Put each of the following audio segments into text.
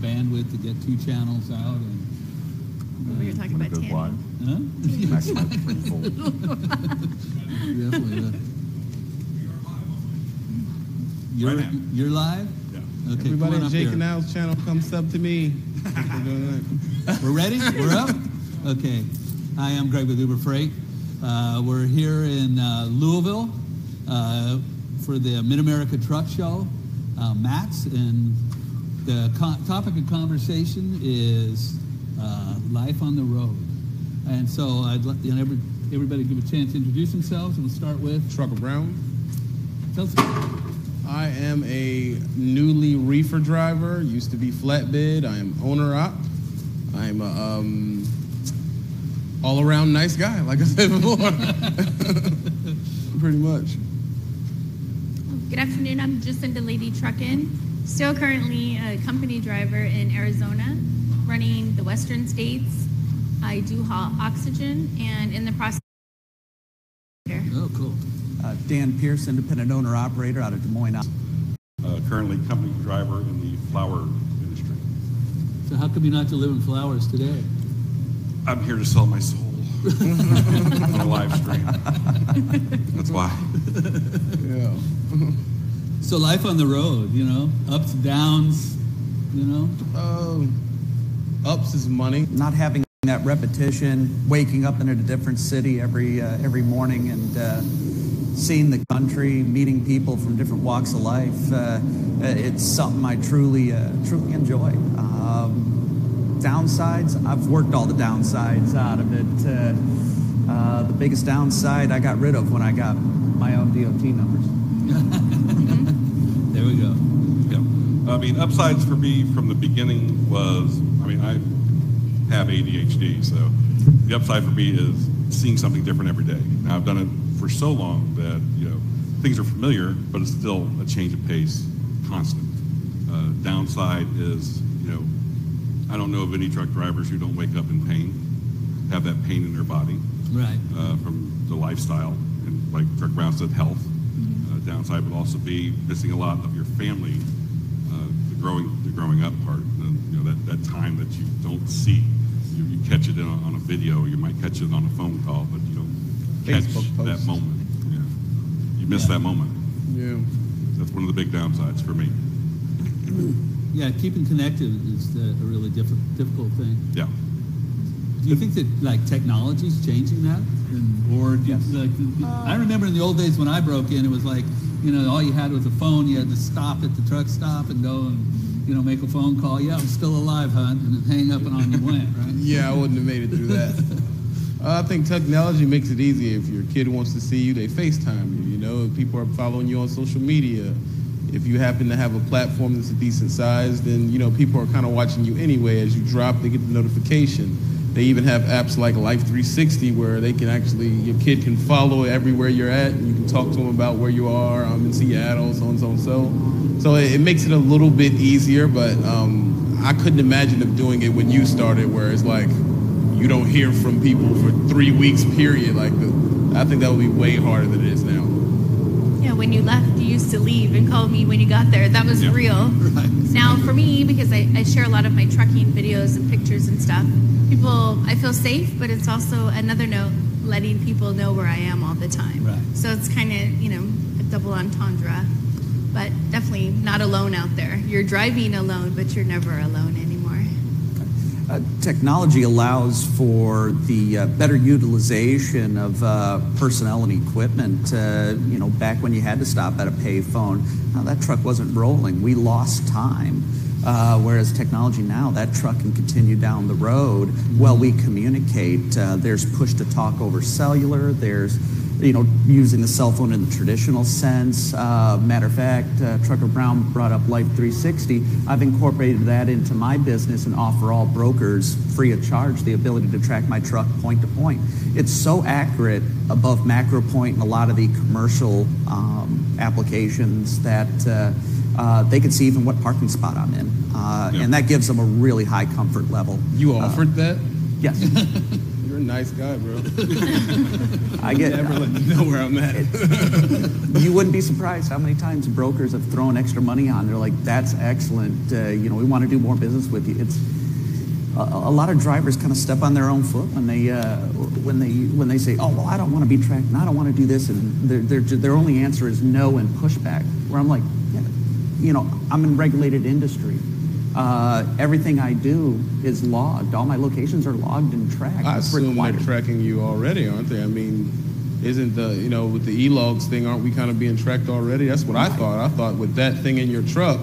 bandwidth to get 2 channels out. And we were talking about tanning. Huh? Definitely. You're live? Yeah. Okay, everybody at Jake here. and Al's channel come sub to me. We're ready? We're up? Okay. Hi, I'm Greg with Uber Freight. We're here in Louisville for the Mid-America Truck Show, MAX, and the topic of conversation is life on the road. And so I'd let everybody give a chance to introduce themselves, and we'll start with Trucker Brown. Tell us. I am a newly reefer driver, used to be flatbed. I am owner-op. I'm a all-around nice guy, like I said before. Pretty much. Good afternoon, I'm Jacinda Lady Truckin', still currently a company driver in Arizona, running the western states. I do haul oxygen and in the process. Oh, cool. Dan Pierce, independent owner-operator out of Des Moines. Currently company driver in the flower industry. So how come you're not delivering flowers today? I'm here to sell my soul on a live stream. That's why. Yeah. So life on the road, ups, downs, Ups is money. Not having that repetition, waking up in a different city every morning and seeing the country, meeting people from different walks of life, it's something I truly enjoy. Downsides, I've worked all the downsides out of it. The biggest downside I got rid of when I got my own DOT numbers. There we go. Yeah. I mean, upsides for me from the beginning was, I have ADHD, so the upside for me is seeing something different every day. Now, I've done it for so long that, things are familiar, but it's still a change of pace, constant. Downside is, I don't know of any truck drivers who don't wake up in pain, have that pain in their body. Right. From the lifestyle, and like Truck Brown said, health. Downside would also be missing a lot of your family, the growing up part, and that time that you don't see. You catch it on a video, you might catch it on a phone call, but you don't catch that moment. Yeah. You miss that moment. Yeah. That's one of the big downsides for me. Yeah, keeping connected is a really difficult thing. Yeah. Do you think that technology is changing that, I remember in the old days when I broke in, it was like all you had was a phone. You had to stop at the truck stop and go and make a phone call. Yeah, I'm still alive, hon, and then hang up and on you went. Right? Yeah, I wouldn't have made it through that. I think technology makes it easier. If your kid wants to see you, they FaceTime you. If people are following you on social media. If you happen to have a platform that's a decent size, then people are kind of watching you anyway. As you drop, they get the notification. They even have apps like Life 360 where they can your kid can follow everywhere you're at, and you can talk to them about where you are. I'm in Seattle, so and so and so. So it makes it a little bit easier, but I couldn't imagine of doing it when you started, where it's like you don't hear from people for 3 weeks, period. I think that would be way harder than it is now. Yeah, when you left, you used to leave and call me when you got there. That was real. Right. Now, for me, because I share a lot of my trucking videos and pictures and stuff, I feel safe, but it's also another note, letting people know where I am all the time. Right. So it's kind of, a double entendre, but definitely not alone out there. You're driving alone, but you're never alone anymore. Technology allows for the better utilization of personnel and equipment. Back when you had to stop at a payphone, that truck wasn't rolling. We lost time. Whereas technology now, that truck can continue down the road while we communicate. There's push-to-talk over cellular. There's, using the cell phone in the traditional sense. Matter of fact, Trucker Brown brought up Life 360. I've incorporated that into my business and offer all brokers free of charge the ability to track my truck point to point. It's so accurate above macro point in a lot of the commercial applications that they can see even what parking spot I'm in. And that gives them a really high comfort level. You offered that? Yes. You're a nice guy, bro. I get. Never let me know where I'm at. You wouldn't be surprised how many times brokers have thrown extra money on. They're like, "That's excellent. We want to do more business with you." It's a lot of drivers kind of step on their own foot when they say, "Oh, well, I don't want to be tracked, and I don't want to do this," and their only answer is no and pushback. Where I'm like, I'm in regulated industry. Everything I do is logged. All my locations are logged and tracked. I It's assume they're required. tracking you already, aren't they? I mean, isn't with the e-logs thing, aren't we kind of being tracked already? That's what I thought. I thought with that thing in your truck,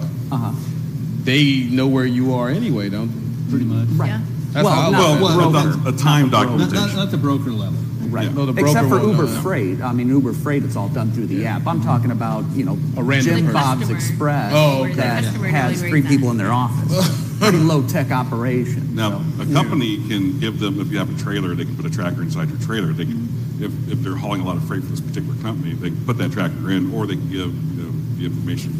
they know where you are anyway, don't they? Pretty much. Right. Yeah. That's how I Well, look at it. well, a time Not, documentation. not the broker level. Right. Yeah. No, the broker Except for won't Uber know that. Freight. I mean, Uber Freight, it's all done through the app. I'm talking about, A random Jim person. Bob's Customer. Express Oh, okay. that Customer has delivery 3 people time. in their office. Pretty low-tech operation. Now, a company can give them, if you have a trailer, they can put a tracker inside your trailer. They can, if they're hauling a lot of freight for this particular company, they can put that tracker in, or they can give the information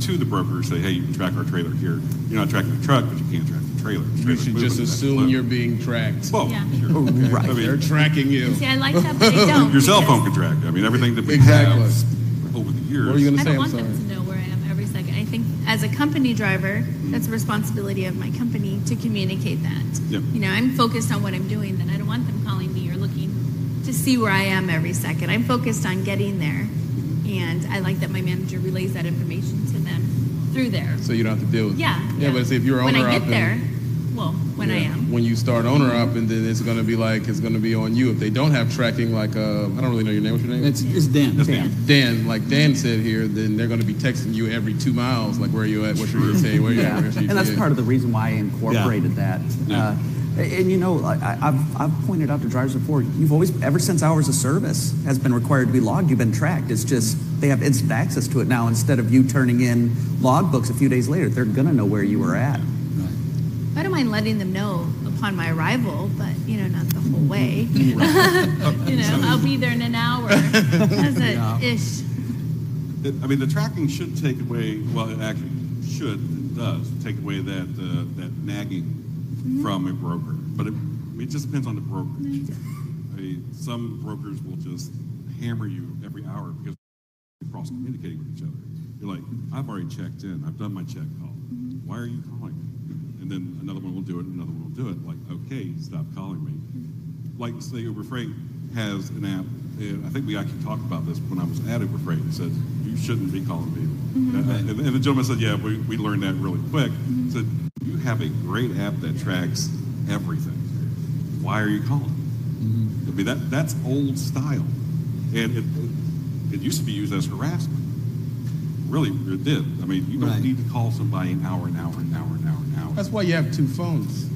to the broker, say, hey, you can track our trailer here. You're not tracking the truck, but you can track the trailer. The You trailer's should moving, just that's assume load. you're being tracked. Well, Yeah. sure. Right. I mean, They're tracking you. See, I like that, but I don't. your cell because phone can track. I mean, everything that we Exactly. have over the years. What are you going I to say? don't I'm want sorry. them to know where I am every second. I think as a company driver, that's a responsibility of my company to communicate that. Yep. I'm focused on what I'm doing, then I don't want them calling me or looking to see where I am every second. I'm focused on getting there, and I like that my manager relays that information to them through there. So you don't have to deal with it. Yeah. Yeah, but see, if you're when owner I up get there, well, when I am. When you start owner up, and then it's going to be on you. If they don't have tracking, like, I don't really know your name. What's your name? It's Dan. Dan. Like Dan said here, then they're going to be texting you every 2 miles, like, where are you at? What's your ETA? Where are you at? Yeah, Where's your and that's ETA? part of the reason why I incorporated that. Yeah. I've pointed out to drivers before, you've always, ever since hours of service has been required to be logged, you've been tracked. It's just they have instant access to it now. Instead of you turning in logbooks a few days later, they're going to know where you were at. I don't mind letting them know upon my arrival, but not the whole way. I'll be there in an hour. That's it, ish. I mean, the tracking should take away. Well, it actually should. It does take away that nagging from a broker. But it just depends on the brokerage. I mean, some brokers will just hammer you every hour because they're cross communicating with each other. You're like, I've already checked in. I've done my check call. Why are you calling me? And then another one will do it. Another one will do it. Like, okay, stop calling me. Like, say Uber Freight has an app. And I think we actually talked about this when I was at Uber Freight. It said, you shouldn't be calling people. And the gentleman said, yeah, we learned that really quick. Said, you have a great app that tracks everything. Why are you calling? I mean, that's old style. And it used to be used as harassment. Really, it did. I mean, you don't Right. need to call somebody an hour. That's why you have 2 phones.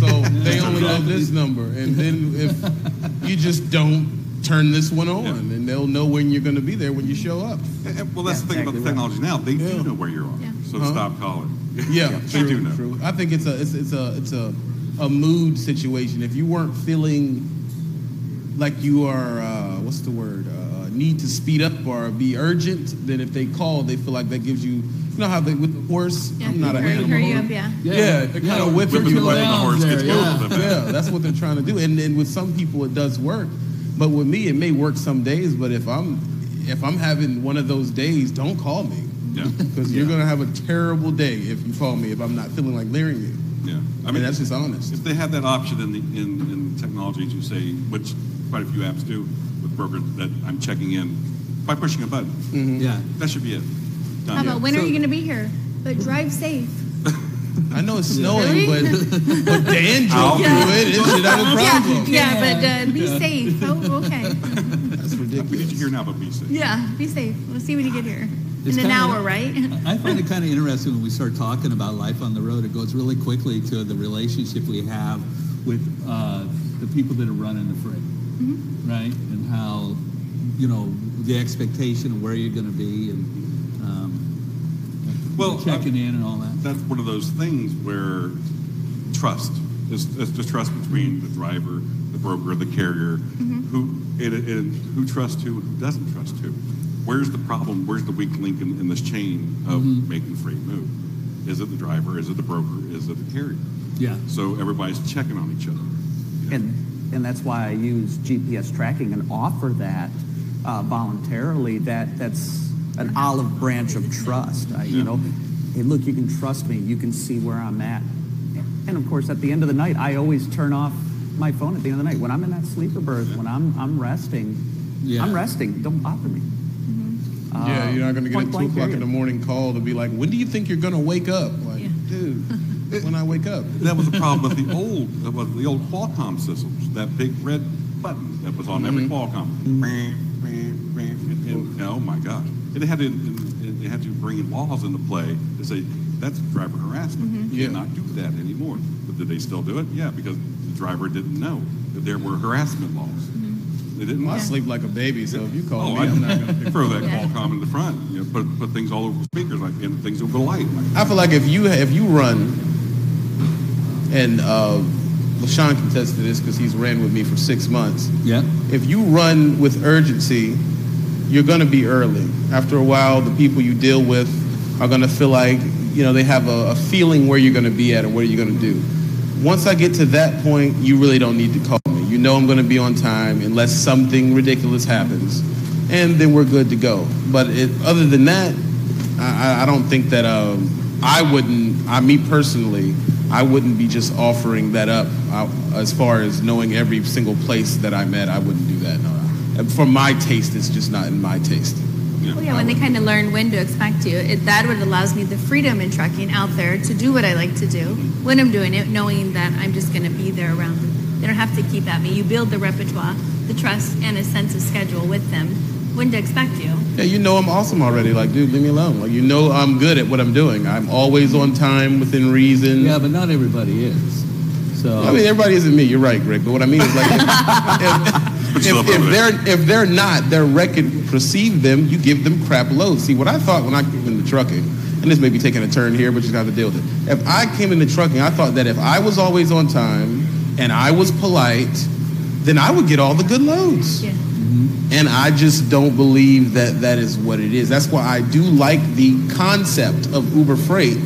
So they only know this number, and then if you just don't turn this one on, and they'll know when you're going to be there when you show up. Well, that's the thing about the technology now. They do know where you are. Yeah. So stop calling. Yeah, they true, do know. true. I think it's a mood situation. If you weren't feeling like you are, what's the word? Need to speed up or be urgent, then if they call, they feel like that gives you know how they with the horse. Yeah, I'm not an hurry animal. you up, yeah. Yeah, they're kind of whipping Whipping you the way the around. horse gets there, going yeah. a little bit. Yeah, that's what they're trying to do. And then with some people it does work, but with me it may work some days. But if I'm having one of those days, don't call me. Yeah. Because you're gonna have a terrible day if you call me if I'm not feeling like leering you. Yeah. I mean that's just honest. If they had that option in technology to say, which quite a few apps do with brokers, that I'm checking in by pushing a button. Yeah. That should be it. Done. How about when are So- you going to be here? But drive safe. I know it's snowing, Really? but Dan I'll drove do through it. It should have a problem. Yeah, but be safe. Oh, okay. That's We need ridiculous. you here now, but be safe. Yeah, be safe. We'll see when you get here. It's In an kinda- hour, right? I find it kind of interesting when we start talking about life on the road. It goes really quickly to the relationship we have with the people that are running the freight, right? And how, the expectation of where you're going to be and Well, checking in and all that. That's one of those things where trust is the trust between the driver, the broker, the carrier, who trusts who and who doesn't trust who. Where's the problem? Where's the weak link in this chain of making freight move? Is it the driver? Is it the broker? Is it the carrier? Yeah. So everybody's checking on each other. And and that's why I use GPS tracking and offer that voluntarily. That's an olive branch of trust. You know, hey, look, you can trust me. You can see where I'm at. And of course, at the end of the night, I always turn off my phone at the end of the night. When I'm in that sleeper berth, when I'm resting, I'm resting. Don't bother me. Yeah, you're not going to get a 2 o'clock in the morning call to be like, when do you think you're going to wake up? Like, dude, when I wake up. That was the problem with the old Qualcomm systems. That big red button that was on every Qualcomm. And oh my gosh, it had to bring in laws into play to say that's driver harassment. You cannot do that anymore. But did they still do it? Yeah, because the driver didn't know that there were harassment laws. They didn't. I sleep like a baby, so if you call me, I I'm not going to throw that Qualcomm in the front. You know, put things all over speakers, like and things over the light. I feel like if you run, and LaShawn can attest to this because he's ran with me for 6 months. Yeah. If you run with urgency, you're going to be early. After a while, the people you deal with are going to feel like, you know, they have a feeling where you're going to be at and what you're going to do. Once I get to that point, you really don't need to call me. You know I'm going to be on time unless something ridiculous happens, and then we're good to go. But other than that, I don't think that me personally, I wouldn't be just offering that up. As far as knowing every single place that I'm at, I wouldn't do that. No. For my taste, it's just not in my taste. When they kind of learn when to expect you, that would allows me the freedom in trucking out there to do what I like to do when I'm doing it, knowing that I'm just going to be there around them. They don't have to keep at me. You build the repertoire, the trust, and a sense of schedule with them when to expect you. Yeah, you know I'm awesome already. Like, dude, leave me alone. Like, you know I'm good at what I'm doing. I'm always on time, within reason. Yeah, but not everybody is. So I mean, everybody isn't me. You're right, Greg. But what I mean is, like, if they're not, their record perceive them. You give them crap loads. See, what I thought when I came into trucking, and this may be taking a turn here, but you have to deal with it. If I came into trucking, I thought that if I was always on time and I was polite, then I would get all the good loads. Yeah. And I just don't believe that is what it is. That's why I do like the concept of Uber Freight.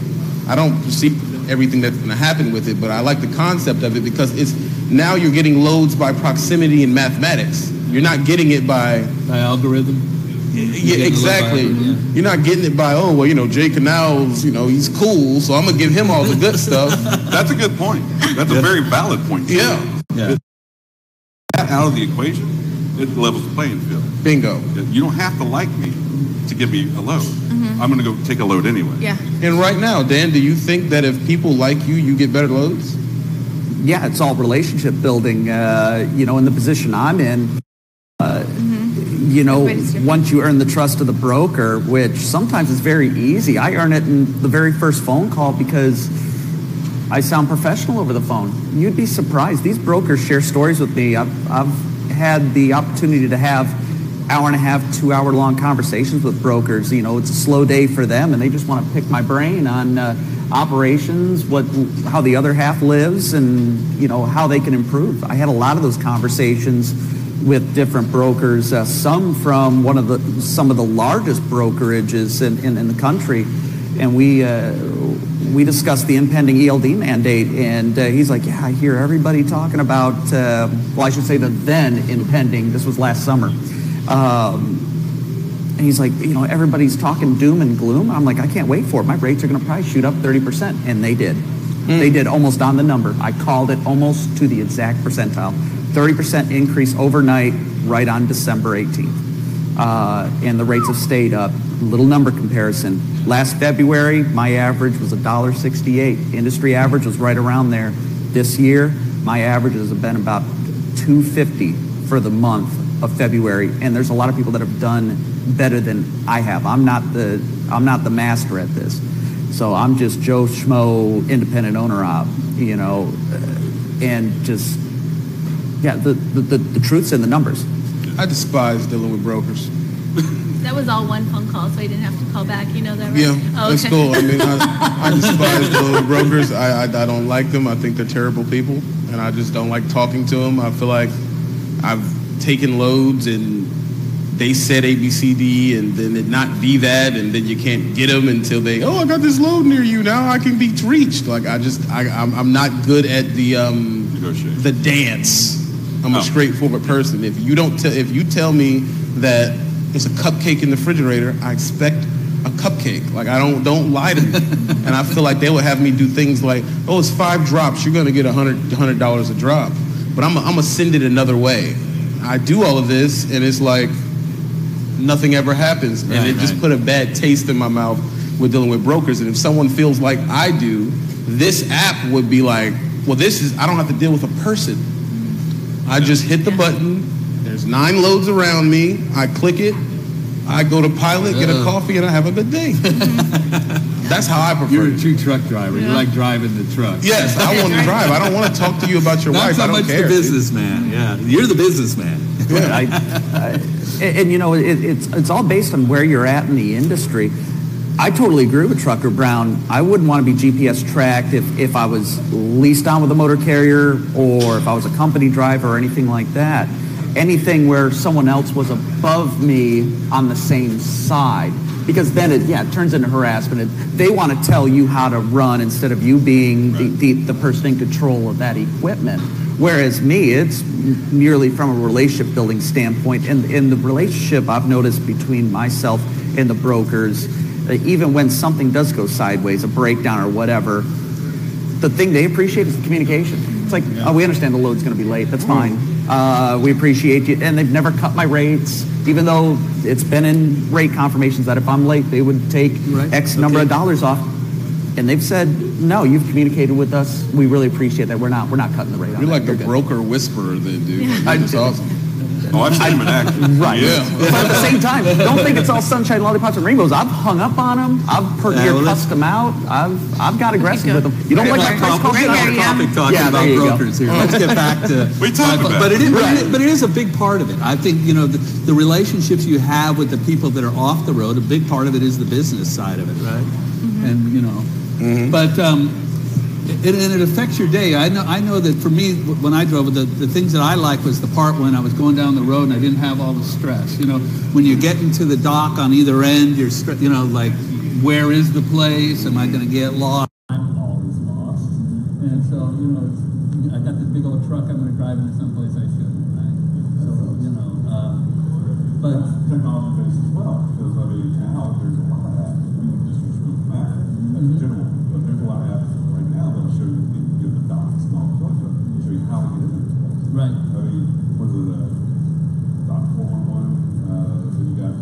I don't perceive everything that's going to happen with it, but I like the concept of it because it's now you're getting loads by proximity and mathematics. You're not getting it by algorithm. Yeah, exactly. You're not getting it by, oh, well, you know, Jay Canals, you know, he's cool, so I'm going to give him all the good stuff. That's a good point. That's a very valid point. Yeah. Out of the equation, it levels the playing field. Bingo. You don't have to like me to give me a load. I'm going to go take a load anyway. Yeah. And right now, Dan, do you think that if people like you, you get better loads? Yeah, it's all relationship building. You know, in the position I'm in, you know, once you earn the trust of the broker, which sometimes is very easy. I earn it in the very first phone call because I sound professional over the phone. You'd be surprised. These brokers share stories with me. I've had the opportunity to have hour-and-a-half, 2-hour-long conversations with brokers. You know, it's a slow day for them, and they just want to pick my brain on operations, how the other half lives, and, you know, how they can improve. I had a lot of those conversations with different brokers, some from some of the largest brokerages in the country, and we discussed the impending ELD mandate, and he's like, yeah, I hear everybody talking about, well, I should say the then impending, this was last summer. And he's like, you know, everybody's talking doom and gloom. I'm like, I can't wait for it. My rates are going to probably shoot up 30%. And they did. They did almost on the number. I called it almost to the exact percentile. 30% increase overnight right on December 18th. And the rates have stayed up. Little number comparison. Last February, my average was $1.68. Industry average was right around there. This year, my averages have been about $2.50 for the month of February, and there's a lot of people that have done better than I have. I'm not the master at this, so I'm just Joe Schmo, independent owner op, you know, and just the truth's in the numbers. I despise dealing with brokers. That was all one phone call, so you didn't have to call back. You know that, right? Yeah, that's cool. I mean, I despise dealing with brokers. I don't like them. I think they're terrible people, and I just don't like talking to them. I feel like I've taken loads and they said A, B, C, D, and then it not be that, and then you can't get them until I got this load near you, now I can be reached. Like, I'm not good at the dance. I'm a straightforward person. If you tell me that there's a cupcake in the refrigerator, I expect a cupcake. Like, I don't lie to me. And I feel like they would have me do things like, oh, it's 5 drops, you're gonna get $100 a drop. But I'm gonna send it another way. I do all of this, and it's like nothing ever happens, and it just put a bad taste in my mouth with dealing with brokers. And if someone feels like I do, this app would be like, well, I don't have to deal with a person. I just hit the button. There's 9 loads around me. I click it. I go to Pilot, get a coffee, and I have a good day. That's how I prefer. You're a true truck driver. You like driving the truck. Yes, I want to drive. I don't want to talk to you about your wife. I don't care. Not so much the businessman. Yeah, you're the businessman. And you know, it's all based on where you're at in the industry. I totally agree with Trucker Brown. I wouldn't want to be GPS tracked if I was leased on with a motor carrier, or if I was a company driver or anything like that. Anything where someone else was above me on the same side. Because then it turns into harassment. They want to tell you how to run instead of you being the person in control of that equipment. Whereas me, it's merely from a relationship building standpoint. And in the relationship I've noticed between myself and the brokers, even when something does go sideways, a breakdown or whatever, the thing they appreciate is the communication. It's like, oh, we understand the load's going to be late. That's fine. We appreciate you. And they've never cut my rates, even though it's been in rate confirmations that if I'm late, they would take X number of dollars off. And they've said, no, you've communicated with us. We really appreciate that. We're not cutting the rate on You're that. like the broker whisperer then, dude. That's awesome. Oh, I've seen him in action. Right. Yeah. But at the same time, don't think it's all sunshine, lollipops, and rainbows. I've hung up on them. I've cussed them out. I've got aggressive with them. You don't like my price call? We're going to topic talking about brokers here. Let's get back to. We talked about but it is a big part of it. I think the relationships you have with the people that are off the road. A big part of it is the business side of it, right? Mm-hmm. And but. It affects your day. I know that for me, when I drove, the things that I liked was the part when I was going down the road and I didn't have all the stress. When you get into the dock on either end, you're like, where is the place? Am I going to get lost? I'm always lost. And so, I got this big old truck. I'm going to drive into someplace I shouldn't, right? So, but technology based as well, because now there's a lot of apps. Just for Mac, in general, but there's a lot of apps right now that'll show you the docks and all the stuff. They'll show you how to get into this place. Right. Was it dock 411? So you got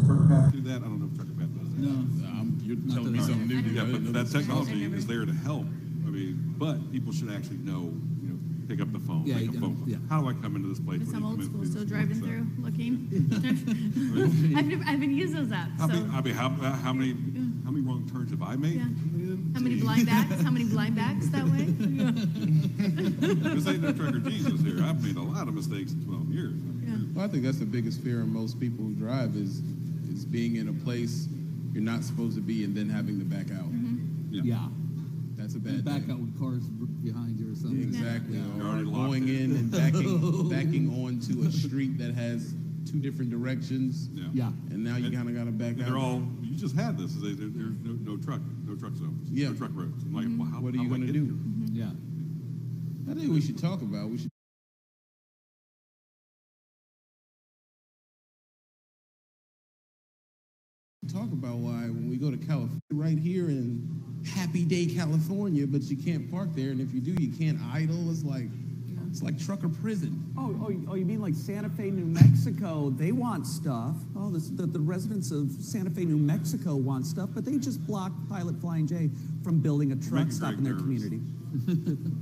truck path. Do that? I don't know if Trucker Path does that. no. You're telling me something new. Yeah, but that technology is there to help. But people should actually know, pick up the phone. Yeah, make a phone call. yeah. How do I come into this place? Because What I'm do you old come in school, to do still this driving place? through, looking. I haven't used those apps. How many wrong turns have I made? Yeah. How many blind backs? How many blind backs that way? This ain't no Trucker Jesus here. I've made a lot of mistakes in 12 years. Well, I think that's the biggest fear in most people who drive is being in a place you're not supposed to be and then having to back out. Yeah. That's a bad Back thing. out with cars behind you or something. Exactly. You're Or already locked going in. in and backing onto a street that has 2 different directions. Yeah. And now you kind of got to back They're out. all. You just had this. There's no truck zones. Yeah. No truck roads. I'm like, well, how What are you do I going to get do? here? Yeah. I think we should talk about. We should talk about why when we go to California, right here in Happy Day, California, but you can't park there, and if you do, you can't idle. It's like trucker prison. Oh, you mean like Santa Fe, New Mexico? They want stuff. Oh, the residents of Santa Fe, New Mexico want stuff, but they just blocked Pilot Flying J from building a truck Makes stop Greg in their nervous. community.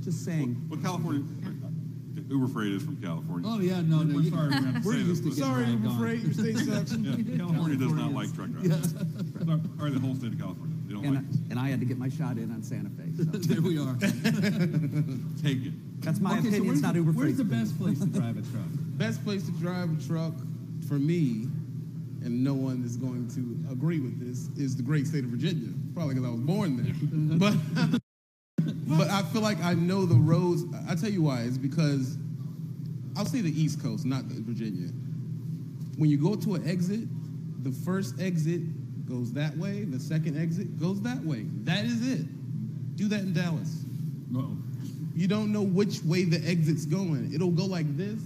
Just saying. Well, California. Uber Freight is from California. Oh yeah, no. We're sorry, we have to We're say used to this, get Sorry, dragged Uber on. Freight, your state sucks. Yeah, California does not like truck drivers. Or the whole state of California. They don't like us. And I had to get my shot in on Santa Fe. So. There we are. Take it. That's my Okay, so opinion. It's not Uber where's Freight. the best place to drive a truck? Best place to drive a truck for me, and no one is going to agree with this, is the great state of Virginia. Probably because I was born there. But I feel like I know the roads. I tell you why. It's because I'll say the East Coast, not Virginia. When you go to an exit, the first exit goes that way, the second exit goes that way. That is it. Do that in Dallas. No. You don't know which way the exit's going. It'll go like this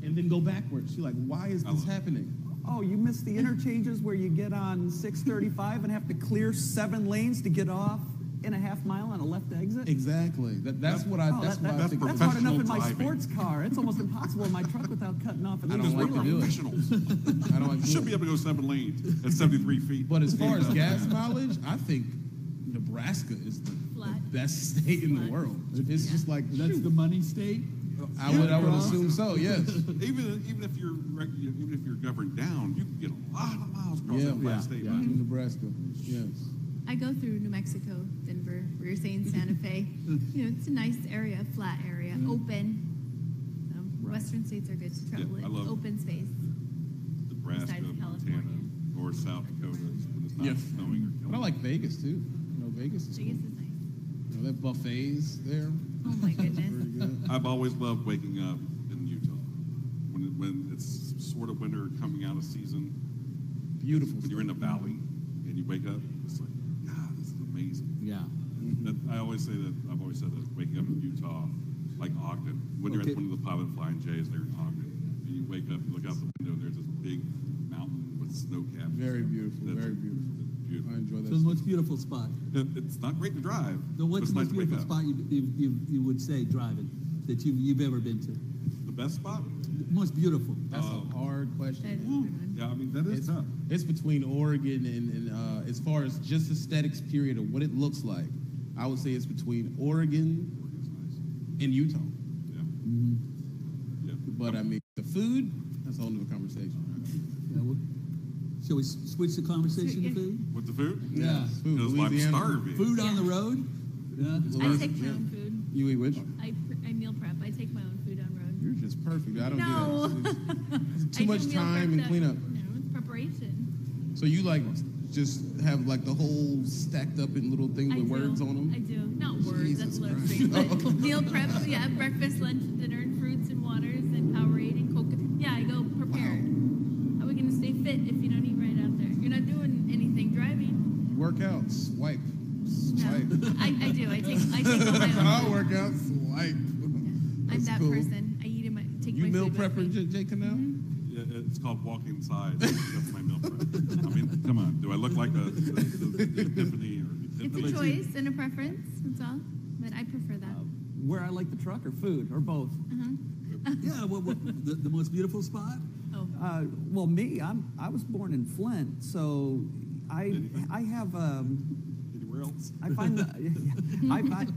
and then go backwards. You're like, why is this happening? Oh, you missed the interchanges where you get on 635 and have to clear 7 lanes to get off in a half mile on a left exit? Exactly. That's what I. Oh, That's why I think. that's hard enough in my driving. sports car. It's almost impossible in my truck without cutting off at I least don't 3 like to do it. lanes. Professionals. I don't like to Should do be it. able to go 7 lanes at 73 feet. But as far as gas mileage, I think Nebraska is the Flat. best state in the Flat. world. It's just like That's the money state? I would assume so. Yes. Even if you're governed down, you can get a lot of miles across Yeah. that flat state. Yeah. line. In Nebraska. Yes. I go through New Mexico, Denver, where you're saying Santa Fe. You know, it's a nice area, flat area, open. So Western states are good to travel Yeah, I in. love- Open space. Nebraska, Besides Montana, California. or South Dakota when it's not Yeah. snowing or killing. But I like Vegas too. Vegas is cool. Vegas is nice. They have buffets there. Oh my Pretty goodness. good. I've always loved waking up in Utah when it's sort of winter coming out of season. Beautiful. When you're in the valley and you wake up, it's like, God, this is amazing. Yeah. I've always said that waking up in Utah, like Ogden, when you're Okay. at one of the Pilot Flying J's there in Ogden, and you wake up, you look out the window, and there's this big mountain with snow caps. Very beautiful. That's Very beautiful. beautiful. I enjoy that. So the most beautiful spot? It's not great to drive. No, what's but it's the nice most to wake beautiful up. spot you would say driving that you've ever been to? The best spot? Most beautiful. That's a hard That question. is a good one. Yeah, I mean that is It's, tough. it's between Oregon and as far as just aesthetics period of what it looks like, I would say it's between Oregon Oregon's nice. and Utah. Yeah. Yeah. But I mean, the food, that's a whole other conversation. Yeah, shall we switch the conversation to Yeah. food? With the food? Yeah. Food, Because I'm Louisiana. starving. Food on the road? Yeah. I take my own food. You eat which? I meal prep. I take my own food on road. You're just perfect. I don't No. do that. It's I too do much meal time prep and that- cleanup. No, it's preparation. So you like just have like the whole stacked up in little thing I with do. words on them? I do. Not words, Jesus that's what I'm Christ. saying. But meal prep, yeah, breakfast, lunch, dinner, and fruits and waters and Powerade and Coca. Yeah, I go prepared. How are we going to stay fit if you don't eat right out there? You're not doing anything driving. Work out, swipe. No, Swipe. I do. I take all my own. I'll work out, swipe. I'm That's that cool. person. I eat in my take You my meal food with prepper, me. Jay Canal? Yeah, it's called walking inside. That's my meal prep. I mean, come on. Do I look like the epiphany or It's epiphany? a choice and a preference. That's all. But I prefer that. Where I like the truck or food or both. Yeah, the most beautiful spot? Oh, Well, me, I was born in Flint, so I have Anywhere else? I find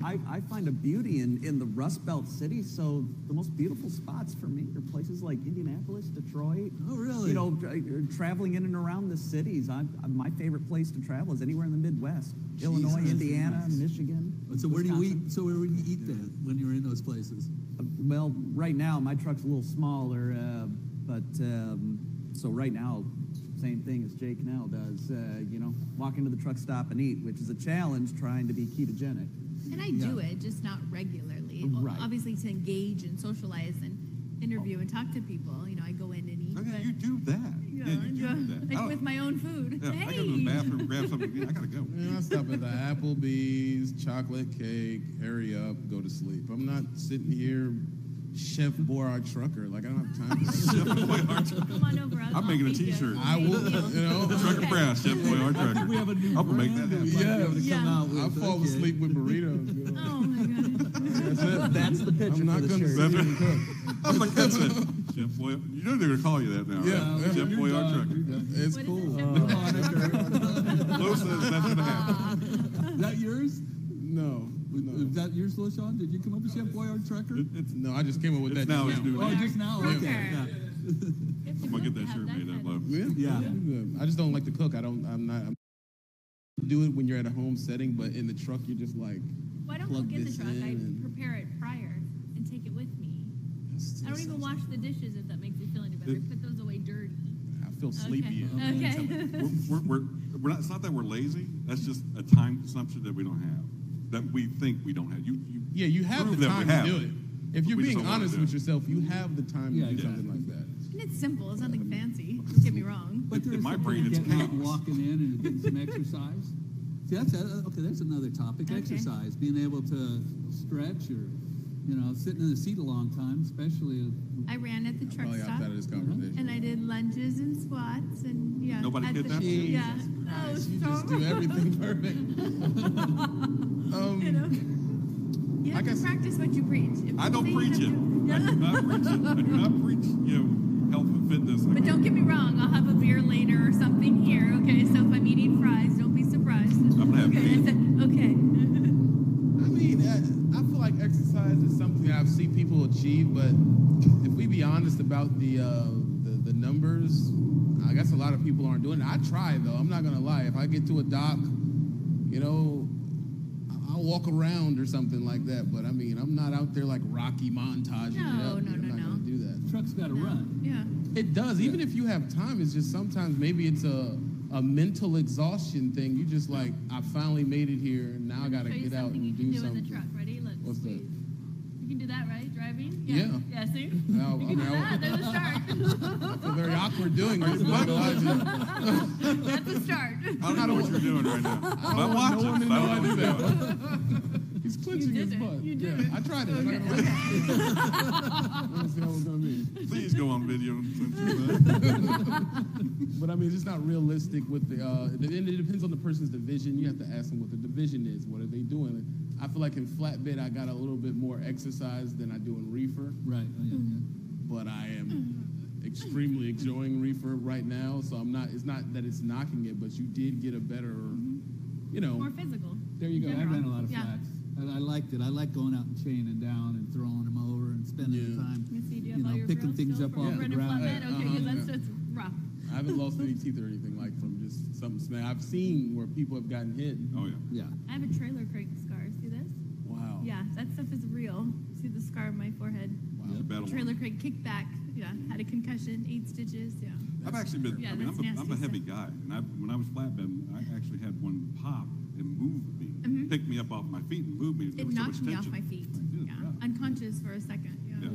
I find a beauty in the Rust Belt cities. So the most beautiful spots for me are places like Indianapolis, Detroit. Oh, really? You know, traveling in and around the cities. My favorite place to travel is anywhere in the Midwest: Illinois, Jesus. Indiana, Michigan. So where do you Wisconsin. eat? So where would you eat then when you're in those places? Well, right now my truck's a little smaller, but so right now, same thing as Jake now does. You know, walk into the truck stop and eat, which is a challenge trying to be ketogenic. and I do it, just not regularly. Right. Obviously, to engage and socialize and interview and talk to people. You know, I go in and eat. Oh, yeah, but, you do that. you Yeah, know, you do that. like I with don't- my own food. Yeah, I go to the bathroom, grab something. I gotta go. Man, I stop at the Applebee's, chocolate cake, hurry up, go to sleep. I'm not sitting here, Chef Boyard Trucker. Like, I don't have time for that. Come on over. I'm making a T-shirt. I will, you know. Trucker Brass, Chef Boyard I think we have a new I'm gonna make that brand happen. that might be able to come Yeah. out with. I fall Okay. asleep with burritos. You know. Oh my god. That's it. That's the picture I'm not for the going to shirt. sit and cook. I'm like, that's it. Chef Boyard. You know they're gonna call you that now, Yeah. right? Chef You're Boyard done. Trucker. You're done. It's What is cool. it, Lo says that's gonna happen. Is that yours? No. Is that yours, LaShawn? Did you come up with Chef Boyard Trucker? It's No, I just came up with It's that. now just his new Oh, name. just now? Trucker. Okay. Yeah. I'm gonna get that shirt made up, love. Yeah. Yeah. I just don't like to cook. I'm do it when you're at a home setting, but in the truck you're just like. Why don't Plug cook in the this truck? in I and- prepare it prior and take it with me. I don't even wash the dishes if that makes you feel any better. I put those away dirty. I feel sleepy. Okay. We're not. It's not that we're lazy. That's just a time consumption that we don't have. That we think we don't have. You Yeah, you have prove the that we time to have do it. it. If you're We just being don't wanna honest do with it. yourself, you have the time Yeah, to do exactly. something like that. And it's simple. It's nothing fancy. Don't get me wrong. But In there's my something brain, to it's getting out and chaos. walking in and getting some exercise. See, that's okay. There's another topic. Okay. Exercise, being able to stretch, or sitting in the seat a long time, especially. I ran at the truck Probably stop, outside of this conversation. and I did lunges and squats, and yeah. Nobody at the- kidnapped you? Yeah. Jesus No, Christ, you so- just do everything perfect. You know. You have to guess- practice what you preach. If I you don't say you preach have it. to- I do not preach it. I do not preach, health and fitness. But don't get me wrong, I'll have a beer later or something here, okay? So if I'm eating fries, don't be surprised. I'm gonna have okay, beef. I said, okay. I mean, I feel like exercise is something I've seen people achieve, but if we be honest about the numbers, I guess a lot of people aren't doing it. I try though. I'm not gonna lie. If I get to a dock, I'll walk around or something like that. But I mean, I'm not out there like Rocky montaging it No, up. no, I'm no, not no. gonna do that. Truck's got to run. Yeah. It does. Even if you have time, it's just sometimes maybe it's a mental exhaustion thing. You just like, I finally made it here, and now I gotta Show you get out something you and can do do in something. the truck. Ready? Look, What's that? squeeze. You can do that, right? Driving? Yeah. Yeah, see? Now, You can do that. There's a start. I feel very awkward doing this. but I'm not watching. That's a start. I don't know what you're doing right now. But I'm want watching. no one to so I know don't I know did what you're doing. He's clenching You his did it. butt. You did Yeah, it. I tried it. Okay, I want to see how it's gonna be. Please go on video. But I mean, it's just not realistic with the. And it depends on the person's division. You have to ask them what the division is. What are they doing? I feel like in flatbed, I got a little bit more exercise than I do in reefer. Right. Oh, yeah, yeah. But I am extremely enjoying reefer right now. So I'm not. It's not that it's knocking it, but you did get a better. More physical. There you go. I General. ran a lot of Yeah. flats. I liked it. I like going out and chaining down and throwing them over and spending the Yeah. time, You see, do you have all your picking grills things still up from off the running ground. flatbed? Okay, because Yeah. that's rough. I haven't lost any teeth or anything like from just something smack. I've seen where people have gotten hit. Oh, yeah. Yeah. I have a trailer crank scar. See this? Wow. Yeah, that stuff is real. See the scar on my forehead? Wow. Yep. Battle Trailer crank kickback. Yeah, had a concussion, 8 stitches. Yeah. I've actually been, Yeah, I mean, that's I'm nasty a heavy stuff. guy. And when I was flatbed, I actually had one pop and moved me, picked me up off my feet and moved me. There It was so knocked much me off tension. my feet. It did, Yeah, yeah. unconscious for a second. Yeah. Yeah.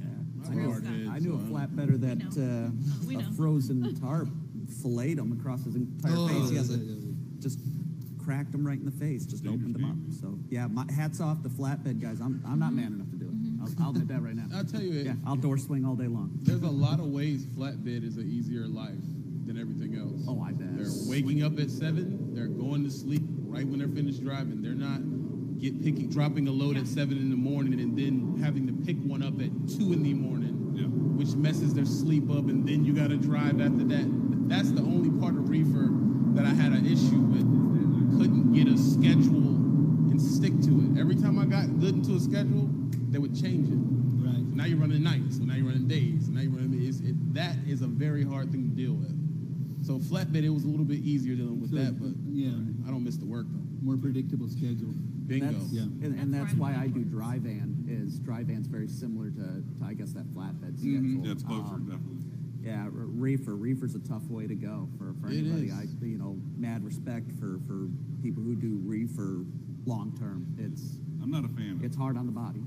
Yeah. My real hard stuff. head, I knew a so flatbedder that We a know. frozen tarp filleted him across his entire face. He has yeah, yeah. just cracked him right in the face, just Dangerous opened him up. game. So yeah, my hats off to flatbed guys. I'm not man enough to do it. I'll admit that right now. I'll tell you, Yeah, I'll door swing all day long. there's a lot of ways flatbed is an easier life than everything else. Oh, I bet. They're waking up at 7. They're going to sleep right when they're finished driving. They're not dropping a load at 7 in the morning and then having to pick one up at 2 in the morning, Yeah. which messes their sleep up, and then you got to drive after that. That's the only part of reefer that I had an issue with. I couldn't get a schedule and stick to it. Every time I got good into a schedule, they would change it. Right. Now you're running nights. Now you're running days. Now you're running. That is a very hard thing to deal with. So flatbed, it was a little bit easier dealing with So, that, but yeah, I don't miss the work though. more predictable schedule. Bingo. That's, Yeah. and That's that's where why I'm I do going dry van. Is dry van's very similar to I guess that flatbed schedule. Yeah, it's closer, Um, definitely. Yeah, reefer's a tough way to go for It anybody. is. Mad respect for people who do reefer long term. I'm not a fan. It's hard on the body.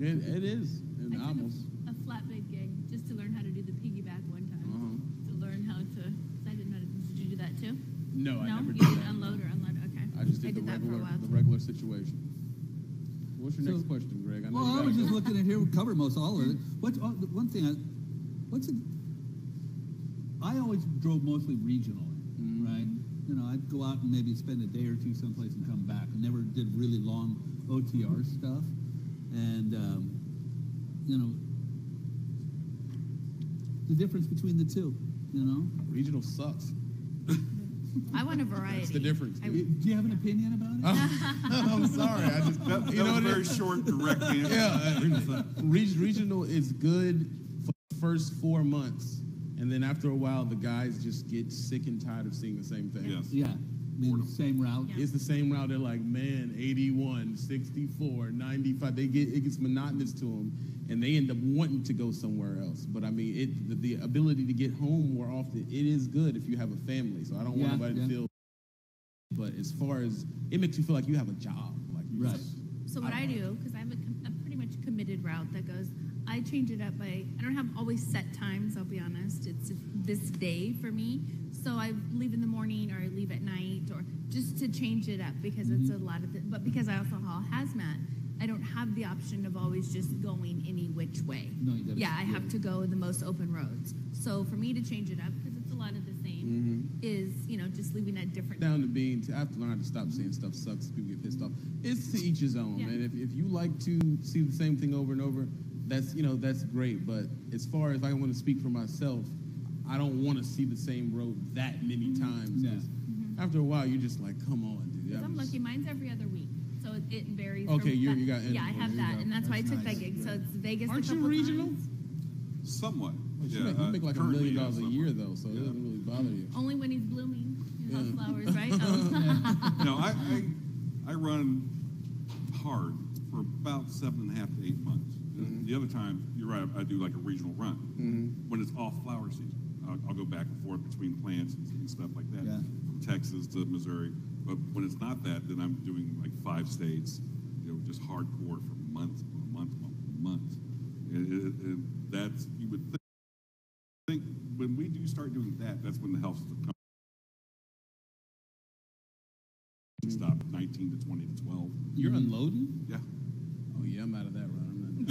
It is. And I took almost. a flatbed gig just to learn how to do the piggyback one time. Uh-huh. To learn how to. I didn't know. Did you do that too? No, I no, never you did did that. unload or unload. Okay. I just did, that for a the while. regular situation. What's your So- next question, Greg? I know Well, you I gotta was just go. looking at here. We covered most all of it. One thing? I always drove mostly regional, right? I'd go out and maybe spend a day or two someplace and come back. I never did really long OTR stuff, and the difference between the two. Regional sucks. I want a variety. That's the difference. I- dude. Do you have an opinion about it? I'm sorry. I just That you know was what a it very is? short, direct answer. Yeah, regional is good for the first 4 months, and then after a while, the guys just get sick and tired of seeing the same thing. Yes. Yeah, I mean, same route. Yeah. It's the same route. They're like, man, 81, 64, 95. It gets monotonous to them, and they end up wanting to go somewhere else. But I mean, the ability to get home more often, it is good if you have a family. So I don't want anybody to feel. But as far as it makes you feel like you have a job, like you Right. just- So what I do, because I have a pretty much committed route that goes, I change it up by, I don't have always set times, I'll be honest. It's this day for me. So I leave in the morning or I leave at night, or just to change it up because it's a lot of. But because I also haul hazmat, I don't have the option of always just going any which way. No, you gotta- I have to go the most open roads. So for me to change it up, because it's a lot of the same, is just leaving at different. Down to being, I have to learn how to stop saying stuff sucks. People get pissed off. It's to each his own, Yeah. man. If you like to see the same thing over and over, that's great. But as far as I want to speak for myself, I don't want to see the same road that many times. Yeah. 'Cause after a while, you're just like, come on, dude. Because I'm lucky, mine's every other week, so it varies. Okay, from you got Yeah, I have you that, got- and that's why I took nice. that gig. So it's Vegas. Aren't a you couple regional? times. Somewhat. You Yeah, make like $1 currently, million yeah, a somewhat. year though, so it Yeah. doesn't really bother you. Only when he's blooming. He loves Yeah. flowers, right? Oh. No, I run hard for about 7.5 to 8 months. The other time, you're right, I do like a regional run. When it's off flower season, I'll go back and forth between plants and stuff like that, Yeah. from Texas to Missouri. But when it's not that, then I'm doing like 5 states, just hardcore for months, months. And that's, you would think when we do start doing that, that's when the health system comes. Stop 19 to 20 to 12. You're unloading? Yeah. Oh yeah, I'm out of that run. I'm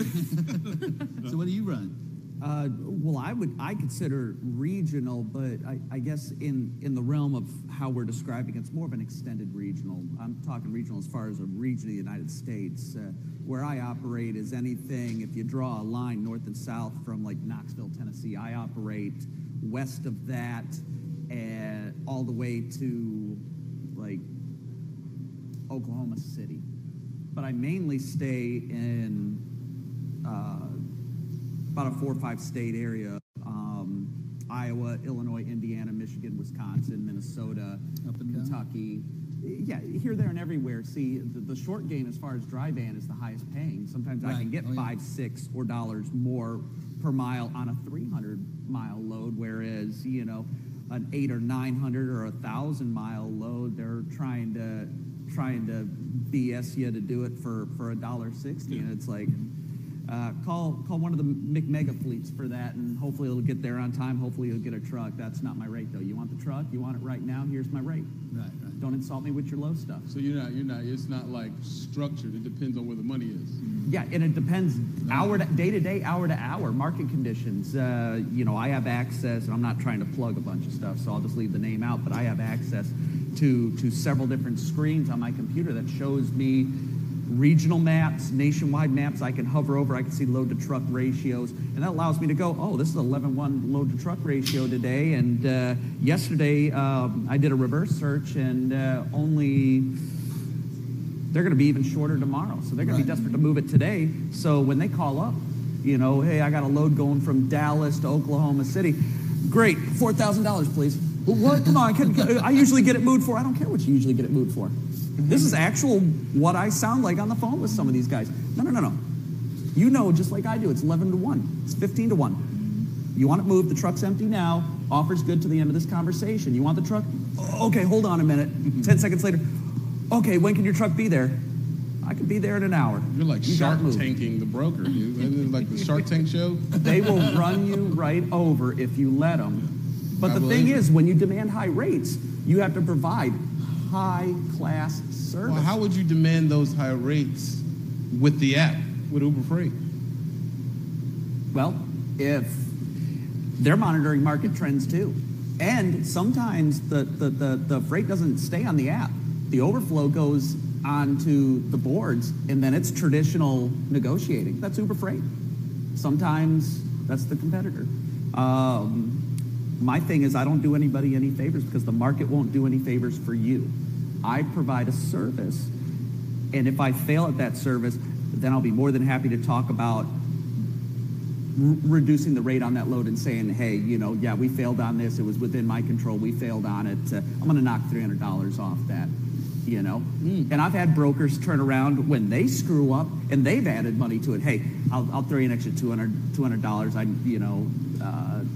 not. So what do you run? Well, I consider regional, but I guess in the realm of how we're describing, it's more of an extended regional. I'm talking regional as far as a region of the United States. Where I operate is anything, if you draw a line north and south from like Knoxville, Tennessee, I operate west of that and all the way to like Oklahoma City. But I mainly stay in about a 4 or 5 state area: Iowa, Illinois, Indiana, Michigan, Wisconsin, Minnesota, Up and down? Kentucky. Yeah, here, there, and everywhere. See, the short game as far as dry van is the highest paying. Sometimes I can Right. get Oh, yeah. $5, $6, or dollars more per mile on a 300-mile load, whereas an 800 or 900 or 1,000-mile load, they're trying to BS you to do it for $1.60, and it's like, call one of the McMega fleets for that, and hopefully it'll get there on time. Hopefully you'll get a truck. That's not my rate though. You want the truck? You want it right now? Here's my rate. Right. Don't insult me with your low stuff. So you're not. It's not like structured. It depends on where the money is. Yeah, and it depends day to day, hour to hour, market conditions. I have access, and I'm not trying to plug a bunch of stuff, so I'll just leave the name out, but I have access to several different screens on my computer that shows me regional maps, nationwide maps. I can hover over, I can see load to truck ratios, and that allows me to go, oh, this is 11:1 load to truck ratio today, and yesterday I did a reverse search, and they're going to be even shorter tomorrow, so they're going to be Right. desperate to move it today. So when they call up, hey, I got a load going from Dallas to Oklahoma City. Great, $4,000, please. Well, what? Come on, I usually get it moved for. I don't care what you usually get it moved for. This is actual what I sound like on the phone with some of these guys. No. You know, just like I do, it's 11 to 1. It's 15 to 1. You want it moved, the truck's empty now, offer's good to the end of this conversation. You want the truck? Okay, hold on a minute. 10 seconds later, okay, when can your truck be there? I could be there in an hour. You're like You got Shark moved. Tanking the broker, dude. Isn't it like the Shark Tank show? They will run you right over if you let them. But I the believe thing it. is, when you demand high rates, you have to provide high-class service. Well, how would you demand those high rates with the app, with Uber Freight? Well, if they're monitoring market trends too. And sometimes the freight doesn't stay on the app. The overflow goes onto the boards, and then it's traditional negotiating. That's Uber Freight. Sometimes that's the competitor. My thing is I don't do anybody any favors because the market won't do any favors for you. I provide a service, and if I fail at that service, then I'll be more than happy to talk about reducing the rate on that load and saying, hey, yeah, we failed on this. It was within my control. We failed on it. I'm going to knock $300 off that, And I've had brokers turn around when they screw up and they've added money to it. Hey, I'll throw you an extra $200.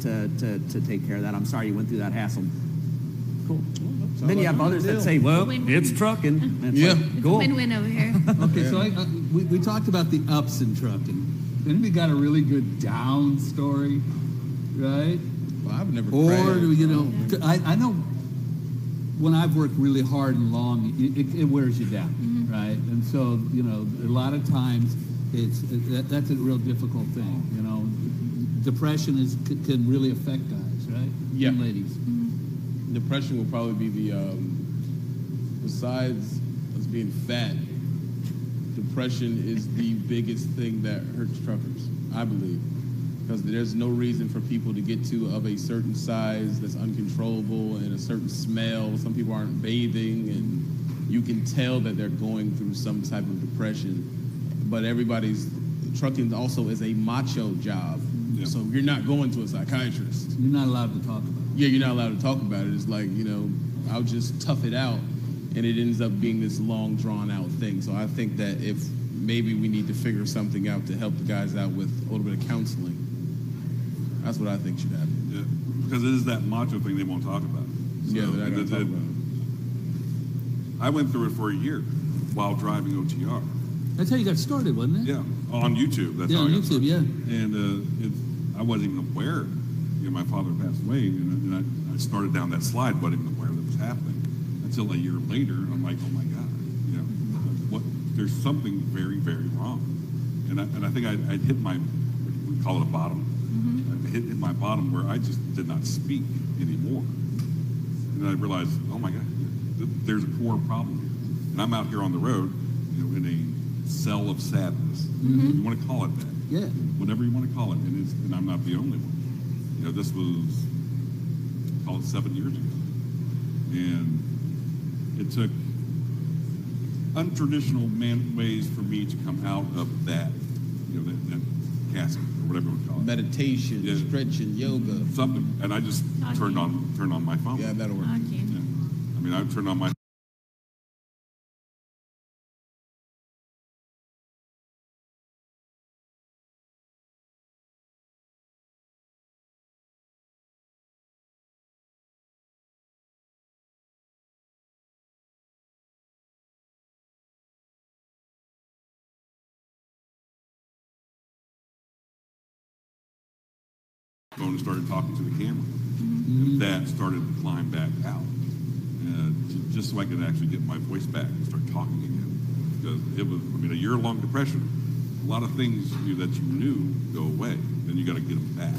To take care of that. I'm sorry you went through that hassle. Cool. Then you have others that say, well, Win-win. it's trucking. And it's Yeah. like, It's a cool. win-win over here. Okay, so we talked about the ups in trucking. Then we got a really good down story, right? Well, I've never Or, crashed. you know, I know when I've worked really hard and long, it wears you down, right? And so, you know, a lot of times that's a real difficult thing, you know. Depression can really affect guys, right? Yeah. And ladies. Depression will probably be besides us being fat, depression is the biggest thing that hurts truckers, I believe. Because there's no reason for people to get to of a certain size that's uncontrollable and a certain smell. Some people aren't bathing, and you can tell that they're going through some type of depression. But trucking also is a macho job. Yeah. So you're not going to a psychiatrist. You're not allowed to talk about it. Yeah, you're not allowed to talk about it. It's like, you know, I'll just tough it out, and it ends up being this long, drawn-out thing. So I think that if maybe we need to figure something out to help the guys out with a little bit of counseling, that's what I think should happen. Yeah, because it is that macho thing they won't talk about. Yeah, they're not gonna talk about it. I went through it for a year while driving OTR. That's how you got started, wasn't it? Yeah, on YouTube. That's Yeah, how on I got YouTube, started. yeah. And I wasn't even aware. You know, my father passed away, and I started down that slide, wasn't even aware that was happening until a year later. I'm like, oh my God, you know, what? There's something very, very wrong. And I think I'd hit my, we call it a bottom. I hit my bottom where I just did not speak anymore. And then I realized, oh my God, there's a core problem here. And I'm out here on the road, you know, in a cell of sadness. You want to call it that. Yeah. Whatever you want to call it. And I'm not the only one. You know, this was, call it 7 years ago. And it took untraditional ways for me to come out of that, you know, that casket or whatever we call it. Meditation, Yeah. stretching, yoga. Something. And I just turned on my phone. Yeah, that'll work. Okay. Yeah. I mean, I turned on my phone and started talking to the camera. And that started to climb back out, just so I could actually get my voice back and start talking again. Because it was, I mean, a year-long depression. A lot of things that you knew go away. Then you got to get them back.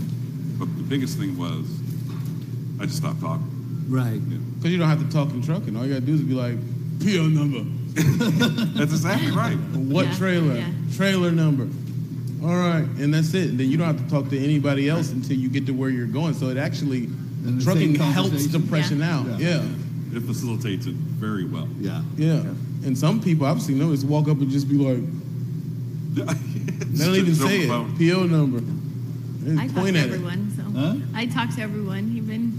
But the biggest thing was, I just stopped talking. Right. Yeah. Because you don't have to talk in trucking. All you got to do is be like, PO number. That's exactly right. What Yeah, trailer? yeah. Trailer number. All right, and that's it. And then you don't have to talk to anybody else until you get to where you're going. So it actually, the trucking same helps conversation. depression Yeah. out. Yeah. It facilitates it very well. Yeah. Yeah. And some people I've seen them just walk up and just be like, they don't even say it. PO number. They just I talk point to at it. everyone, so Huh? I talk to everyone, even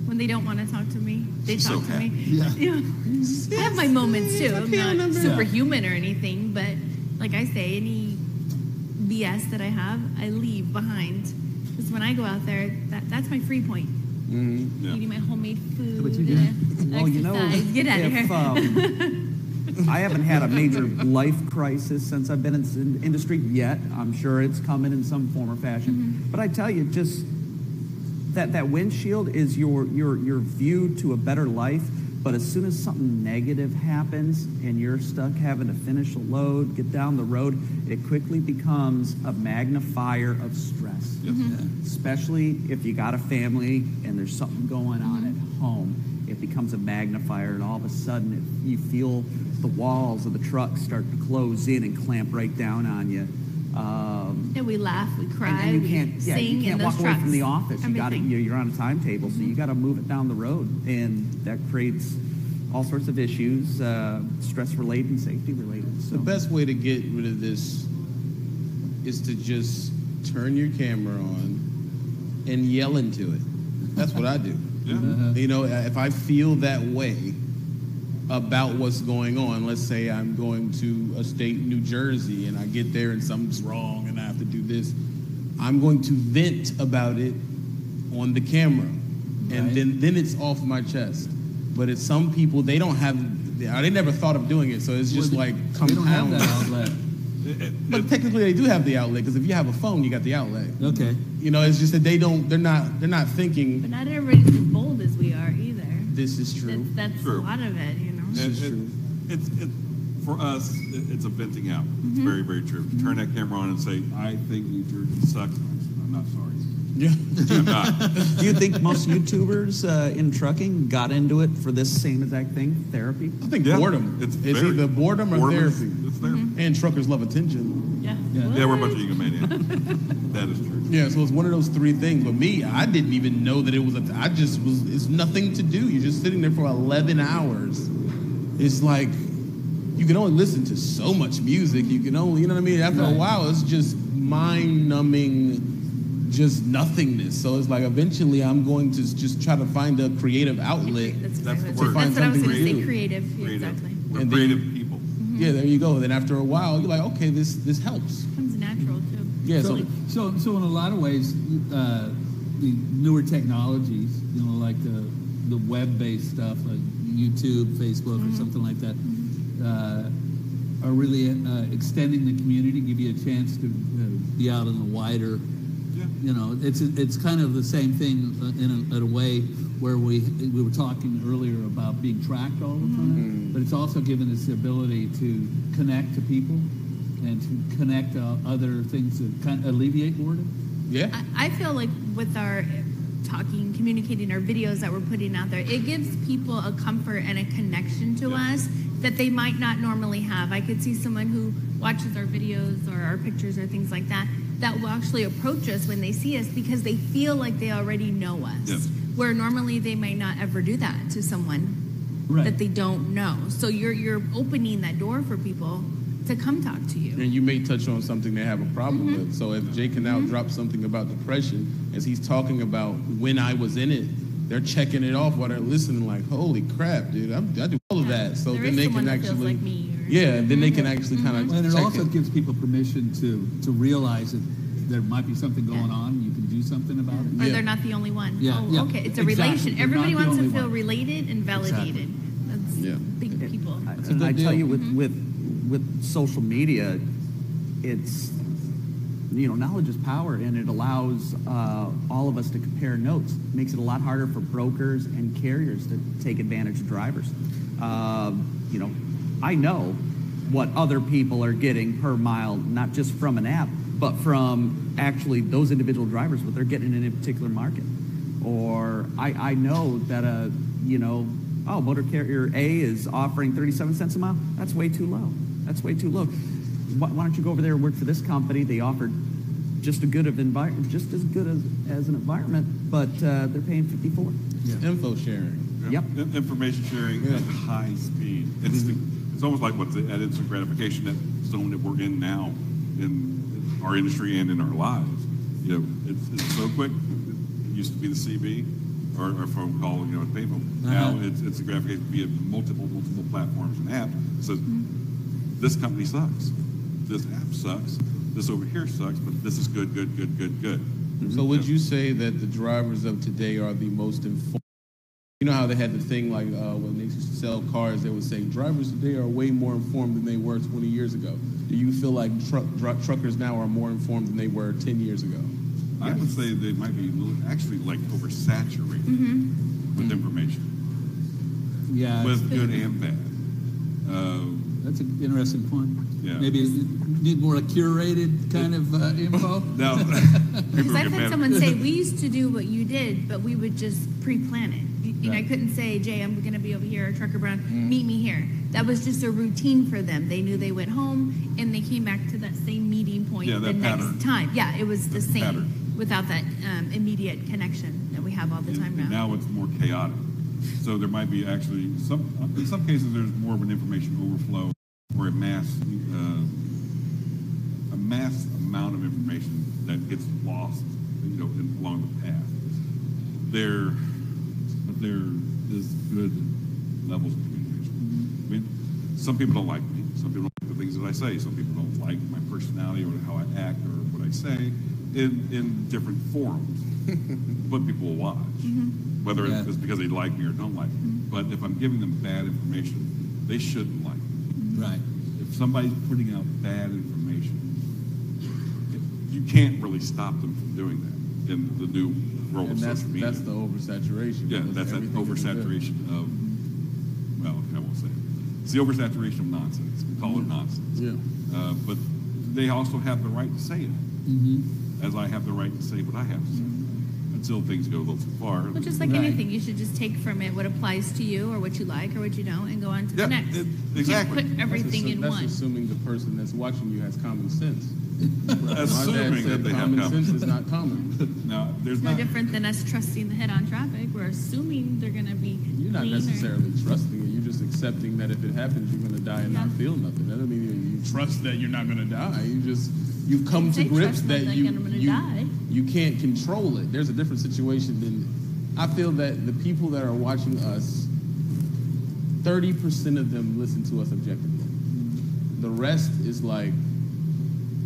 when they don't want to talk to me. They She's talk so to me. happy. Yeah. I have my moments too. I'm PO not number. superhuman or anything, but like I say, any BS that I have, I leave behind. Because when I go out there, that's my free point. Mm-hmm. Yeah. Eating my homemade food, But you and well, you know, exercise. Get out of if, here. I haven't had a major life crisis since I've been in this industry yet. I'm sure it's coming in some form or fashion. But I tell you, just that windshield is your view to a better life. But as soon as something negative happens and you're stuck having to finish a load, get down the road, it quickly becomes a magnifier of stress. Yes. Especially if you got a family and there's something going on at home, it becomes a magnifier, and all of a sudden you feel the walls of the truck start to close in and clamp right down on you. And we laugh, we cry, And you we can't, sing you in can't those walk away trucks. from the office. You got to, Everything. you're on a timetable, so you got to move it down the road, and that creates all sorts of issues, stress related and safety related. So The best way to get rid of this is to just turn your camera on and yell into it. That's what I do. Yeah. You know, if I feel that way about what's going on, let's say I'm going to a state, New Jersey, and I get there and something's wrong and I have to do this, I'm going to vent about it on the camera. And Right. then it's off my chest. But it's some people, they don't have, they never thought of doing it, so it's just Well, like They don't have that compound. outlet. But technically, they do have the outlet because if you have a phone, you got the outlet. Okay. You know, it's just that they're not thinking. But not everybody's as bold as we are either. This is true. That's True. a lot of it, you know. This is true. It's for us, it's a venting out. It's very, very true. Turn that camera on and say, I think New Jersey sucks. I'm not sorry. Yeah. I'm not. Do you think most YouTubers in trucking got into it for this same exact thing, therapy? I think Yeah, boredom. it's It's very- either boredom or Boredom is- therapy. It's therapy. And truckers love attention. Yeah. Yeah, we're a bunch of egomaniacs. That is true. Yeah, so it's one of those three things. But me, I didn't even know that it was. I just was. It's nothing to do. You're just sitting there for 11 hours. It's like you can only listen to so much music. You can only, you know what I mean. After a Right. while, it's just mind-numbing, just nothingness. So it's like eventually, I'm going to just try to find a creative outlet. That's That's exactly the word. That's what I was Find going to say. something Creative. Creative. Exactly. We're And then- creative people. Yeah, there you go. Then after a while, you're like, okay, this helps. Comes natural too. Yeah. So in a lot of ways, the newer technologies, you know, like the web-based stuff, like YouTube, Facebook, or something like that, are really extending the community, give you a chance to be out in a wider. Yeah. You know, it's kind of the same thing in a way where we were talking earlier about being tracked all the time, but it's also given us the ability to connect to people and to connect other things that kind of alleviate boredom. yeah. I feel like with our talking, communicating our videos that we're putting out there, it gives people a comfort and a connection to us that they might not normally have. I could see someone who watches our videos or our pictures or things like that will actually approach us when they see us because they feel like they already know us. Yes. Where normally they might not ever do that to someone that they don't know. So you're opening that door for people to come talk to you. And you may touch on something they have a problem with. So if Jay can now drop something about depression, as he's talking about when I was in it, they're checking it off while they're listening like, holy crap, dude, I do all of that. So There then is they someone can that feels actually, like me, or- yeah, then they can actually kind of And it check also it. gives people permission to realize that there might be something going on. You can do something about it. Or Yeah. they're not the only one. Yeah, Oh, yeah, okay. It's a exactly. relation. They're Everybody not the wants to only feel one. related and validated. That's Yeah. big people. a And good I tell deal. you, with social media, it's, you know, knowledge is power, and it allows all of us to compare notes. It makes it a lot harder for brokers and carriers to take advantage of drivers. You know, I know what other people are getting per mile, not just from an app, but from actually those individual drivers, what they're getting in a particular market. Or I know that, you know, motor carrier A is offering 37 cents a mile. That's way too low. That's way too low. Why don't you go over there and work for this company? They offered just a good of environment, just as good as an environment, but they're paying 54. Info sharing. Yep. Information sharing at high speed. It's almost like what's that instant gratification that zone that we're in now in our industry and in our lives. You know, it's so quick. It used to be the CB or a phone call, you know, a payphone. Now it's a gratification via multiple platforms and apps. It says this company sucks. This app sucks. This over here sucks, but this is good. So would you say that the drivers of today are the most informed? You know how they had the thing like when they used to sell cars, they would say drivers today are way more informed than they were 20 years ago. Do you feel like truckers now are more informed than they were 10 years ago? I would say they might be actually like oversaturated with information, Yeah, with good and bad. that's an interesting point. Yeah. Maybe you need more a curated kind of info. Now, Because people I've get had mad. someone say, we used to do what you did, but we would just pre-plan it. You know, I Right. couldn't say, Jay, I'm going to be over here, Trucker Brown, meet me here. That was just a routine for them. They knew they went home, and they came back to that same meeting point Yeah, the that next pattern. time. Yeah, it was the same pattern. without that immediate connection that we have all the time And now. now it's more chaotic. So there might be actually in some cases there's more of an information overflow or a mass amount of information that gets lost, you know, along the path. There is good levels of communication. I mean, some people don't like me. Some people don't like the things that I say. Some people don't like my personality or how I act or what I say in different forums. But people will watch, whether Yeah. it's because they like me or don't like me. But if I'm giving them bad information, they shouldn't like me. Right. If somebody's putting out bad information, you can't really stop them from doing that in the new world And of social media. that's the oversaturation. Yeah, because that's that everything is oversaturation of, well, I won't say it. It's the oversaturation of nonsense. We call it nonsense. Yeah. But they also have the right to say it, Mm-hmm. as I have the right to say what I have to say. Until things go a little too far. Well, just like Right. anything, you should just take from it what applies to you or what you like or what you don't and go on to the Yeah, next. exactly. You can't put everything in that's one. assuming the person that's watching you has common sense. My dad Assuming that said they have common common sense is not common. Now, there's It's no not. different than us trusting the head-on traffic. We're assuming they're going to be You're not clean or- necessarily trusting it. You're just accepting that if it happens, you're going to die and not Yeah. feel nothing. That doesn't mean you trust that you're not going to die. You've come to Say grips trust that not you like I'm gonna you, die. you can't control it. There's a different situation than I feel that the people that are watching us, 30% of them listen to us objectively. The rest is like,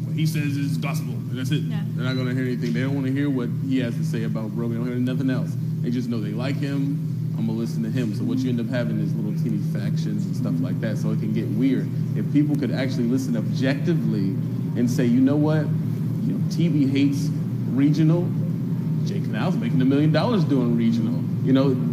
what he says is gospel, and that's it. Yeah. They're not going to hear anything. They don't want to hear what he has to say about Rogan. They don't hear nothing else. They just know they like him. I'm going to listen to him. So what you end up having is little teeny factions and stuff like that, so it can get weird. If people could actually listen objectively and say, you know what, TV hates regional, Jay Canal's making $1 million doing regional.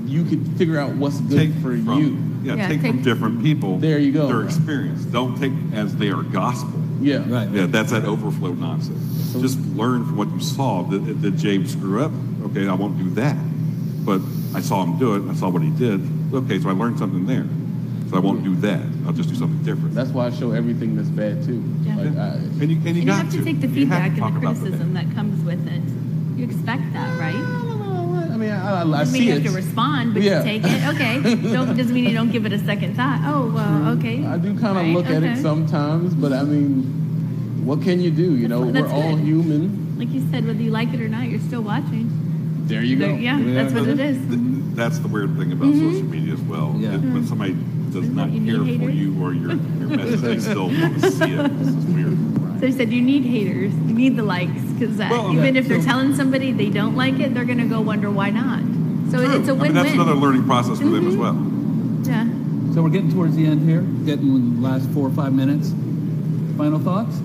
You could figure out what's good for you. Yeah, take from take- different people. There you go. Their experience. Don't take as they are gospel. Yeah. Right. Yeah, that's that overflow nonsense. Just learn from what you saw. Did James screw up? Okay, I won't do that. But I saw him do it. I saw what he did. Okay, so I learned something there. So I won't do that. I'll just do something different. That's why I show everything that's bad too. Yeah. Like, And you And you got have to take the You have feedback to and talk the about criticism that comes with it. You expect that, right? I mean, I Doesn't mean see you it. have to respond, but Yeah. you take it. Okay. Doesn't mean you don't give it a second thought. Oh, well, okay. I do kind of Right, look at it okay. sometimes, but I mean, what can you do? That's We're all good. human. Like you said, whether you like it or not, you're still watching. There you go. Yeah, that's what it is. That's the weird thing about social media as well. Yeah. When somebody does not You need care for haters? you or your message, they still want to see it. This is weird. So they said you need haters. You need the likes because Well, even okay, if they're so- telling somebody they don't like it, they're going to go wonder why not. So True. it's a I mean, win-win. that's another learning process for them as well. Yeah. So we're getting towards the end here, getting in the last 4 or 5 minutes. Final thoughts?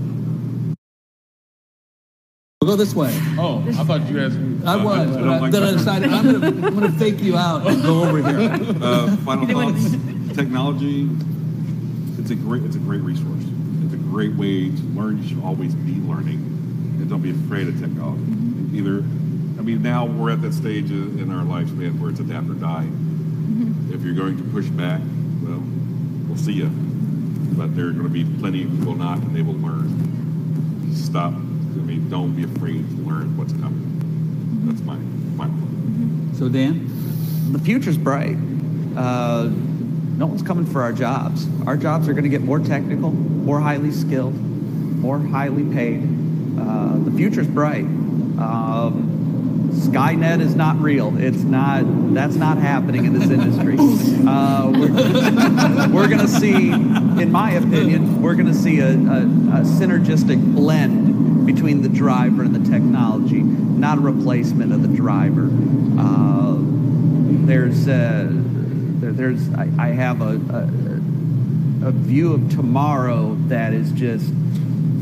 We'll go this way. Oh, I thought you asked me. I was, I but don't like then I that. decided I'm gonna fake you out and go over here. Final thoughts. Technology. It's a great resource. It's a great way to learn. You should always be learning, and don't be afraid of technology. Now we're at that stage in our lifespan where it's adapt or die. If you're going to push back, well, we'll see you. But there are going to be plenty who will not, and they will learn. Stop. Don't be afraid to learn what's coming. That's my point. So Dan, The future's bright. No one's coming for our jobs. Our jobs are going to get more technical, more highly skilled, more highly paid. The future's bright. Skynet is not real. It's not. That's not happening in this industry. We're going to see, in my opinion, we're going to see a synergistic blend between the driver and the technology, not a replacement of the driver. I have a view of tomorrow that is just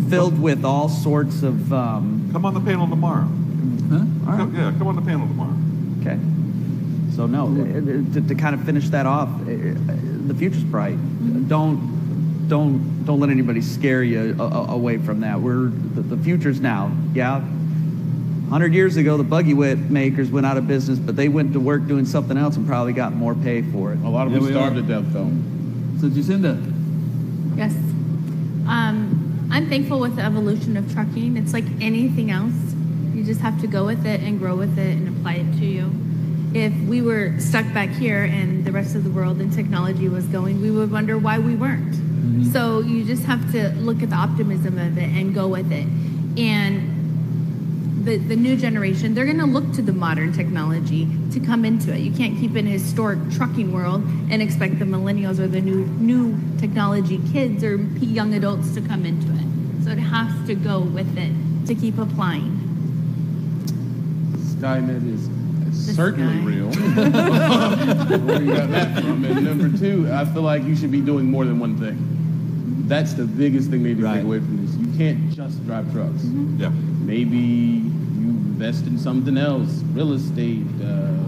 filled with all sorts of. Come on the panel tomorrow. huh? All right. Yeah, come on the panel tomorrow. Okay. So no, to kind of finish that off, the future's bright. Don't let anybody scare you away from that. The future's now. Yeah. 100 years ago, the buggy whip makers went out of business, but they went to work doing something else and probably got more pay for it. A lot of Yeah, them we starved are. to death, though. So Jacinda, Yes. I'm thankful with the evolution of trucking. It's like anything else. You just have to go with it and grow with it and apply it to you. If we were stuck back here and the rest of the world and technology was going, we would wonder why we weren't. So you just have to look at the optimism of it and go with it. And the new generation, they're going to look to the modern technology to come into it. You can't keep in a historic trucking world and expect the millennials or the new technology kids or young adults to come into it. So it has to go with it to keep applying. Skynet is The certainly sky. real. Where you got that from? And number two, I feel like you should be doing more than one thing. That's the biggest thing they need to Right. take away from this. You can't just drive trucks. Yeah. Maybe you invest in something else, real estate.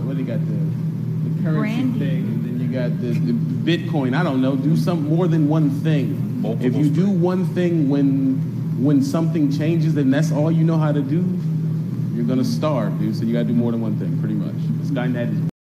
What do you got? The currency Branding. thing, and then you got the Bitcoin. I don't know. Do some more than one thing. Multiple If you do streams. one thing when something changes, and that's all you know how to do, you're gonna starve, dude. So you gotta do more than one thing, pretty much. Skynet is